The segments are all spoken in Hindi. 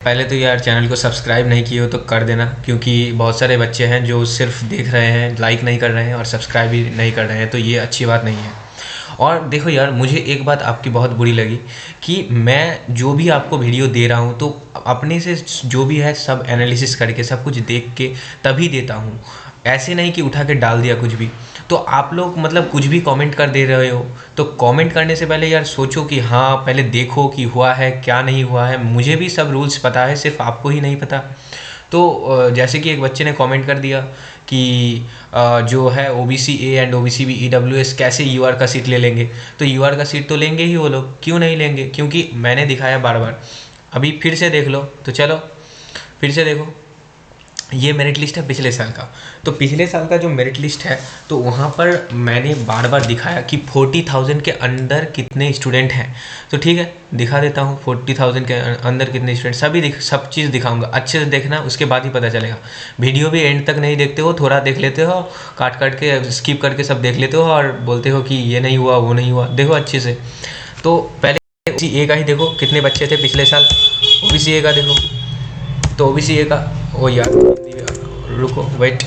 पहले तो यार चैनल को सब्सक्राइब नहीं किए हो तो कर देना, क्योंकि बहुत सारे बच्चे हैं जो सिर्फ देख रहे हैं, लाइक नहीं कर रहे हैं और सब्सक्राइब भी नहीं कर रहे हैं, तो ये अच्छी बात नहीं है। और देखो यार, मुझे एक बात आपकी बहुत बुरी लगी कि मैं जो भी आपको वीडियो दे रहा हूँ तो अपने से जो भी है सब एनालिसिस करके सब कुछ देख के तभी देता हूँ, ऐसे नहीं कि उठा के डाल दिया कुछ भी। तो आप लोग मतलब कुछ भी कमेंट कर दे रहे हो, तो कमेंट करने से पहले यार सोचो कि हाँ, पहले देखो कि हुआ है क्या नहीं हुआ है। मुझे भी सब रूल्स पता है, सिर्फ आपको ही नहीं पता। तो जैसे कि एक बच्चे ने कमेंट कर दिया कि जो है OBC A and OBC B EWS कैसे UR का सीट ले लेंगे। तो UR का सीट तो लेंगे ही वो लोग, क्यों नहीं लेंगे? क्योंकि मैंने दिखाया बार बार। अभी फिर से देख लो, तो चलो फिर से देखो। ये मेरिट लिस्ट है पिछले साल का। तो पिछले साल का जो मेरिट लिस्ट है, तो वहाँ पर मैंने बार बार दिखाया कि 40,000 के अंदर कितने स्टूडेंट हैं। तो ठीक है, दिखा देता हूँ 40,000 के अंदर कितने स्टूडेंट, सब चीज़ दिखाऊंगा। अच्छे से देखना, उसके बाद ही पता चलेगा। वीडियो भी एंड तक नहीं देखते हो, थोड़ा देख लेते हो, काट काट के स्किप करके सब देख लेते हो और बोलते हो कि ये नहीं हुआ वो नहीं हुआ। देखो अच्छे से। तो पहले OBC A का ही देखो, कितने बच्चे थे पिछले साल OBC A का देखो। तो OBC A का, ओ यार रुको वेट,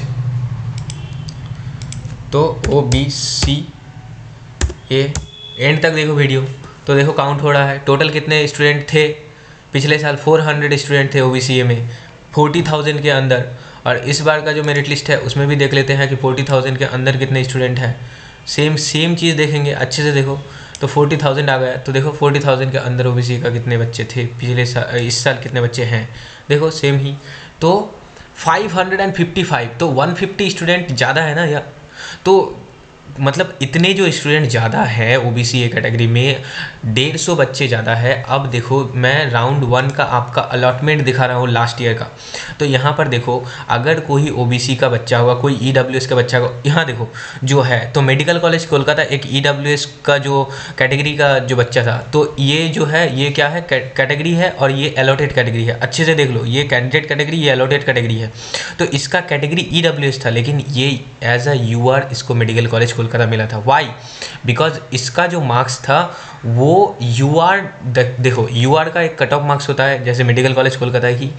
तो OBC A एंड तक देखो वीडियो। तो देखो काउंट हो रहा है, टोटल कितने स्टूडेंट थे पिछले साल। 400 स्टूडेंट थे OBC A में 40,000 के अंदर। और इस बार का जो मेरिट लिस्ट है उसमें भी देख लेते हैं कि 40,000 के अंदर कितने स्टूडेंट हैं। सेम चीज़ देखेंगे, अच्छे से देखो। तो 40,000 आ गया। तो देखो 40,000 के अंदर OBC का कितने बच्चे थे पिछले साल, इस साल कितने बच्चे हैं देखो सेम ही। तो 555, तो 150 स्टूडेंट ज़्यादा है ना यार। तो मतलब इतने जो स्टूडेंट ज़्यादा है OBC A कैटेगरी में, 150 बच्चे ज़्यादा है। अब देखो मैं राउंड 1 का आपका अलॉटमेंट दिखा रहा हूँ लास्ट ईयर का। तो यहाँ पर देखो, अगर कोई OBC का बच्चा होगा, कोई EWS का बच्चा होगा, यहाँ देखो जो है, तो मेडिकल कॉलेज कोलकाता एक EWS का जो कैटेगरी का जो बच्चा था, तो ये जो है ये क्या है, कैटेगरी है और ये अलॉटेड कैटेगरी है। अच्छे से देख लो, ये कैंडिडेट कैटेगरी, ये अलॉटेड कैटेगरी है। तो इसका कैटेगरी EWS था, लेकिन ये एज अ UR इसको मेडिकल कॉलेज कोलकाता मिला था। वाई? बिकॉज इसका जो मार्क्स था वो UR, देखो UR का एक कट ऑफ मार्क्स होता है जैसे मेडिकल कॉलेज कोलकाता की।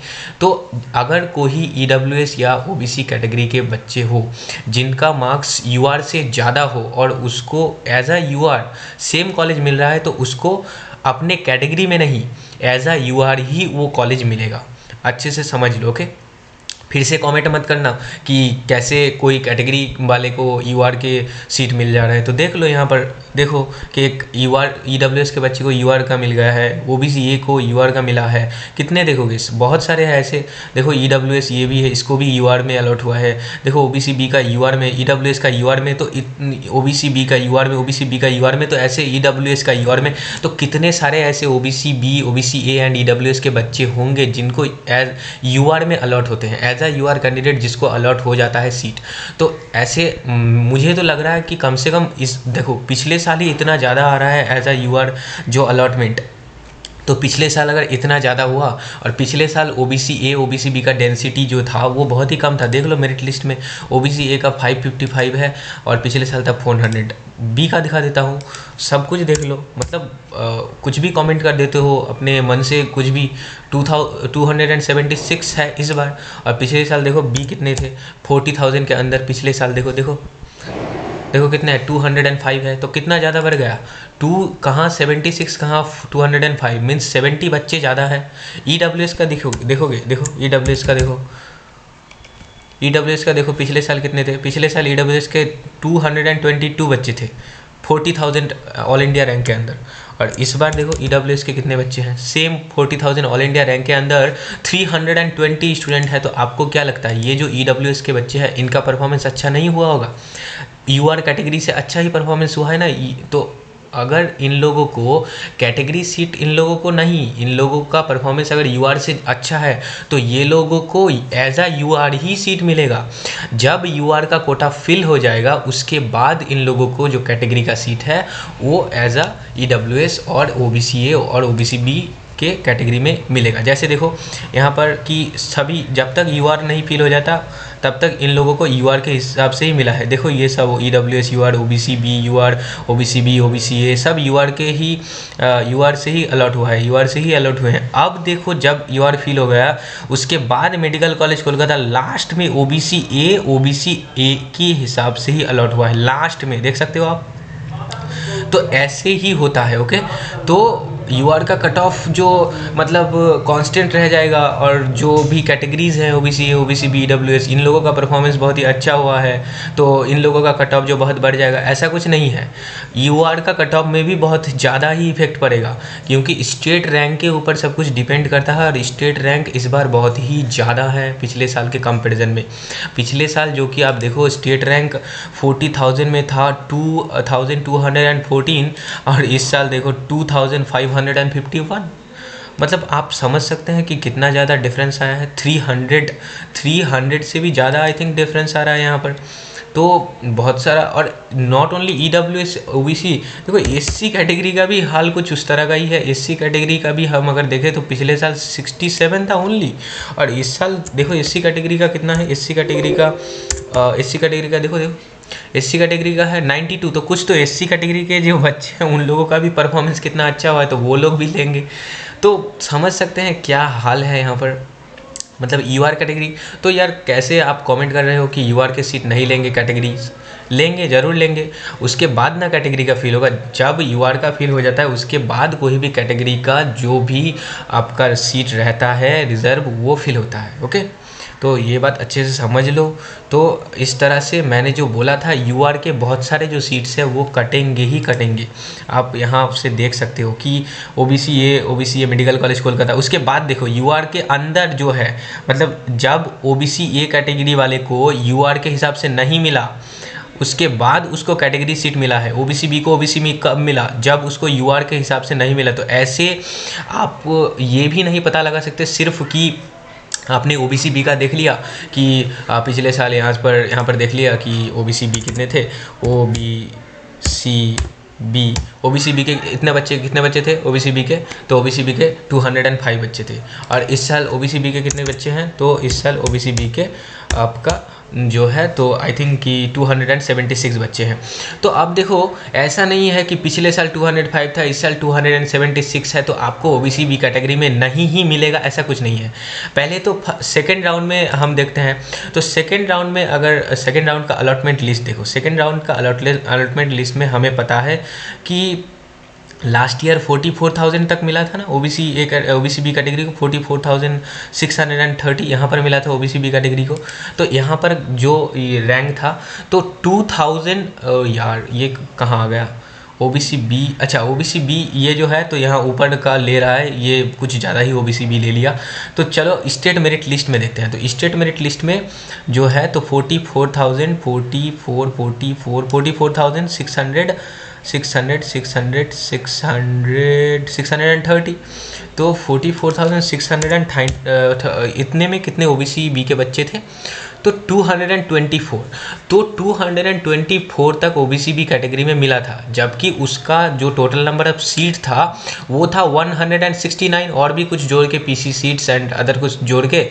तो अगर कोई EWS या OBC कैटेगरी के बच्चे हो जिनका मार्क्स UR से ज़्यादा हो और उसको as a UR same college मिल रहा है, तो उसको अपने कैटेगरी में नहीं, एज अ UR ही वो कॉलेज मिलेगा। अच्छे से समझ लो। ओके, फिर से कमेंट मत करना कि कैसे कोई कैटेगरी वाले को UR के सीट मिल जा रहा है। तो देख लो यहाँ पर, देखो कि एक EWS के बच्चे को UR का मिल गया है, OBC A को UR का मिला है। कितने देखोगे, बहुत सारे हैं ऐसे। देखो EWS ये भी है, इसको भी UR में अलॉट हुआ है। देखो OBC B का UR में, EWS का UR में, तो OBC B का UR में, OBC B का UR में, तो ऐसे EWS का UR में। तो कितने सारे ऐसे OBC B, OBC A and EWS के बच्चे होंगे जिनको एज UR में अलॉट होते हैं, एज UR कैंडिडेट जिसको अलॉट हो जाता है सीट। तो ऐसे मुझे तो लग रहा है कि कम से कम इस, देखो पिछले साल ही इतना ज़्यादा आ रहा है एज अ UR जो अलॉटमेंट। तो पिछले साल अगर इतना ज़्यादा हुआ, और पिछले साल OBC A OBC B का डेंसिटी जो था वो बहुत ही कम था। देख लो मेरिट लिस्ट में OBC A का 555 है और पिछले साल था 400। B का दिखा देता हूँ, सब कुछ देख लो। मतलब कुछ भी कमेंट कर देते हो अपने मन से, कुछ भी। 276 है इस बार, और पिछले साल देखो B कितने थे 40,000 के अंदर पिछले साल। देखो कितना है, 205 है। तो कितना ज़्यादा बढ़ गया, 2 कहाँ 76 कहाँ 205, मीन्स 70 बच्चे ज़्यादा है। EWS का देखोगे, देखो EWS का देखो, EWS का देखो पिछले साल कितने थे। पिछले साल EWS के 222 बच्चे थे 40,000 ऑल इंडिया रैंक के अंदर। और इस बार देखो EWS के कितने बच्चे हैं, सेम 40,000 ऑल इंडिया रैंक के अंदर 320 स्टूडेंट है। तो आपको क्या लगता है, ये जो EWS के बच्चे हैं इनका परफॉर्मेंस अच्छा नहीं हुआ होगा? UR कैटेगरी से अच्छा ही परफॉर्मेंस हुआ है ना। तो अगर इन लोगों को कैटेगरी सीट, इन लोगों को नहीं, इन लोगों का परफॉर्मेंस अगर UR से अच्छा है तो ये लोगों को एज अ UR ही सीट मिलेगा। जब UR का कोटा फिल हो जाएगा उसके बाद इन लोगों को जो कैटेगरी का सीट है वो एज अ EWS और OBC A और OBC B के कैटेगरी में मिलेगा। जैसे देखो यहाँ पर कि सभी जब तक यूआर नहीं फिल हो जाता तब तक इन लोगों को यूआर के हिसाब से ही मिला है। देखो ये सब EWS UR, OBC B UR, OBC B, OBC A सब यूआर के ही यूआर से ही अलॉट हुआ है, यूआर से ही अलॉट हुए हैं। अब देखो जब यूआर फिल हो गया उसके बाद मेडिकल कॉलेज कोलकाता लास्ट में ओबीसी ए के हिसाब से ही अलॉट हुआ है, लास्ट में देख सकते हो आप। तो ऐसे ही होता है। ओके, तो यूआर का कट ऑफ जो मतलब कांस्टेंट रह जाएगा और जो भी कैटेगरीज हैं ओबीसी, ओबीसी बी, ईडब्ल्यूएस, इन लोगों का परफॉर्मेंस बहुत ही अच्छा हुआ है तो इन लोगों का कट ऑफ जो बहुत बढ़ जाएगा, ऐसा कुछ नहीं है। यूआर का कट ऑफ में भी बहुत ज़्यादा ही इफेक्ट पड़ेगा क्योंकि स्टेट रैंक के ऊपर सब कुछ डिपेंड करता है और स्टेट रैंक इस बार बहुत ही ज़्यादा है पिछले साल के कंपेरिजन में। पिछले साल जो कि आप देखो स्टेट रैंक 40,000 में था 2,214 और इस साल देखो 2,551। मतलब आप समझ सकते हैं कि कितना ज़्यादा डिफरेंस आया है। 300 से भी ज़्यादा आई थिंक डिफरेंस आ रहा है यहाँ पर। तो बहुत सारा, और नॉट ओनली ईडब्ल्यूएस ओबीसी, देखो एससी कैटेगरी का भी हाल कुछ उस तरह का ही है। एससी कैटेगरी का भी हम अगर देखें तो पिछले साल 67 था ओनली और इस साल देखो एससी कैटेगरी का कितना है। एससी कैटेगरी का देखो एससी कैटेगरी का है 92। तो कुछ तो एससी कैटेगरी के जो बच्चे हैं उन लोगों का भी परफॉर्मेंस कितना अच्छा हुआ है तो वो लोग भी लेंगे। तो समझ सकते हैं क्या हाल है यहाँ पर, मतलब यूआर कैटेगरी। तो यार कैसे आप कमेंट कर रहे हो कि यूआर के सीट नहीं लेंगे, कैटेगरीज लेंगे, ज़रूर लेंगे। उसके बाद ना कैटेगरी का फील होगा। जब यूआर का फील हो जाता है उसके बाद कोई भी कैटेगरी का जो भी आपका सीट रहता है रिज़र्व वो फील होता है। ओके, तो ये बात अच्छे से समझ लो। तो इस तरह से मैंने जो बोला था यूआर के बहुत सारे जो सीट्स हैं वो कटेंगे ही कटेंगे। आप यहाँ से देख सकते हो कि ओबीसी ए मेडिकल कॉलेज कोलकाता। उसके बाद देखो यूआर के अंदर जो है, मतलब जब ओबीसी ए कैटेगरी वाले को यूआर के हिसाब से नहीं मिला उसके बाद उसको कैटेगरी सीट मिला है। ओबीसी बी को ओबीसी में कब मिला, जब उसको यूआर के हिसाब से नहीं मिला। तो ऐसे आप ये भी नहीं पता लगा सकते सिर्फ कि आपने ओबीसी बी का देख लिया कि पिछले साल यहाँ पर देख लिया कि ओबीसी बी कितने थे, ओबीसी बी के कितने बच्चे थे ओबीसी बी के, तो ओबीसी बी के 205 बच्चे थे। और इस साल ओबीसी बी के कितने बच्चे हैं, तो इस साल ओबीसी बी के आपका जो है तो आई थिंक कि 276 बच्चे हैं। तो अब देखो ऐसा नहीं है कि पिछले साल 205 था इस साल 276 है तो आपको ओबीसी बी कैटेगरी में नहीं ही मिलेगा, ऐसा कुछ नहीं है। पहले तो सेकेंड राउंड में हम देखते हैं। तो सेकेंड राउंड में अगर सेकेंड राउंड का अलॉटमेंट लिस्ट देखो, सेकेंड राउंड का अलॉटमेंट लिस्ट में हमें पता है कि लास्ट ईयर 44,000 तक मिला था ना ओबीसी बी कैटेगरी को, 44,630 यहाँ पर मिला था ओबीसी बी कैटेगरी को। तो यहाँ पर जो रैंक था तो 2000 यार ये कहाँ आ गया ओबीसी बी, अच्छा ओबीसी बी ये जो है तो यहाँ ऊपर का ले रहा है, ये कुछ ज़्यादा ही ओबीसी बी ले लिया। तो चलो स्टेट मेरिट लिस्ट में देखते हैं। तो स्टेट मेरिट लिस्ट में जो है तो 630 तो 44,630 इतने में कितने ओबीसी बी के बच्चे थे, तो 224। तो 224 तक ओबीसी बी कैटेगरी में मिला था, जबकि उसका जो टोटल नंबर ऑफ सीट था वो था 169 और भी कुछ जोड़ के पीसी सीट्स एंड अदर कुछ जोड़ के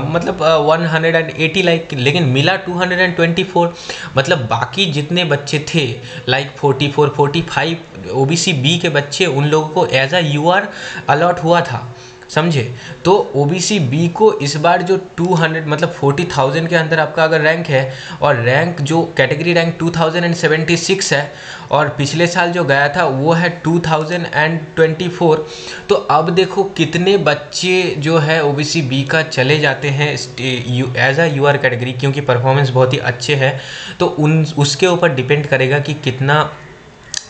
मतलब 180 लाइक, लेकिन मिला 224। मतलब बाकी जितने बच्चे थे लाइक 44-45 ओबीसी बी के बच्चे उन लोगों को एज अ यूआर अलॉट हुआ था, समझे। तो ओबीसी बी को इस बार जो 200 मतलब 40,000 के अंदर आपका अगर रैंक है और रैंक जो कैटेगरी रैंक 2076 है और पिछले साल जो गया था वो है 2024। तो अब देखो कितने बच्चे जो है ओबीसी बी का चले जाते हैं एज अ यूआर कैटेगरी, क्योंकि परफॉर्मेंस बहुत ही अच्छे है। तो उसके ऊपर डिपेंड करेगा कि कितना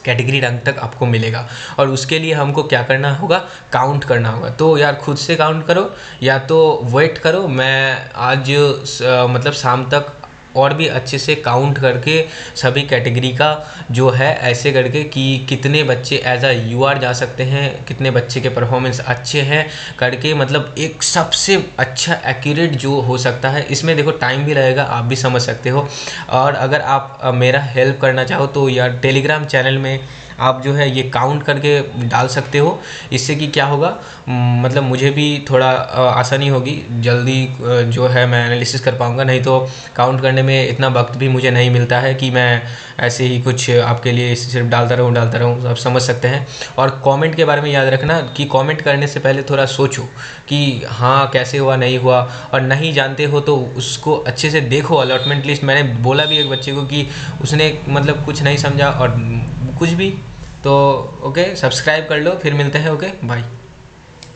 कैटेगरी रैंक तक आपको मिलेगा और उसके लिए हमको क्या करना होगा, काउंट करना होगा। तो यार खुद से काउंट करो या तो वेट करो, मैं आज मतलब शाम तक और भी अच्छे से काउंट करके सभी कैटेगरी का जो है ऐसे करके कि कितने बच्चे एज अ यूआर जा सकते हैं, कितने बच्चे के परफॉर्मेंस अच्छे हैं करके, मतलब एक सबसे अच्छा एक्यूरेट जो हो सकता है। इसमें देखो टाइम भी लगेगा, आप भी समझ सकते हो। और अगर आप मेरा हेल्प करना चाहो तो यार टेलीग्राम चैनल में आप जो है ये काउंट करके डाल सकते हो। इससे कि क्या होगा, मतलब मुझे भी थोड़ा आसानी होगी, जल्दी जो है मैं एनालिसिस कर पाऊँगा। नहीं तो काउंट करने में इतना वक्त भी मुझे नहीं मिलता है कि मैं ऐसे ही कुछ आपके लिए सिर्फ डालता रहूँ। आप समझ सकते हैं। और कमेंट के बारे में याद रखना कि कमेंट करने से पहले थोड़ा सोचो कि हाँ कैसे हुआ, नहीं हुआ। और नहीं जानते हो तो उसको अच्छे से देखो। अलॉटमेंट लिस्ट मैंने बोला भी एक बच्चे को कि उसने मतलब कुछ नहीं समझा और कुछ भी। तो ओके, सब्सक्राइब कर लो, फिर मिलते हैं। Okay, bye.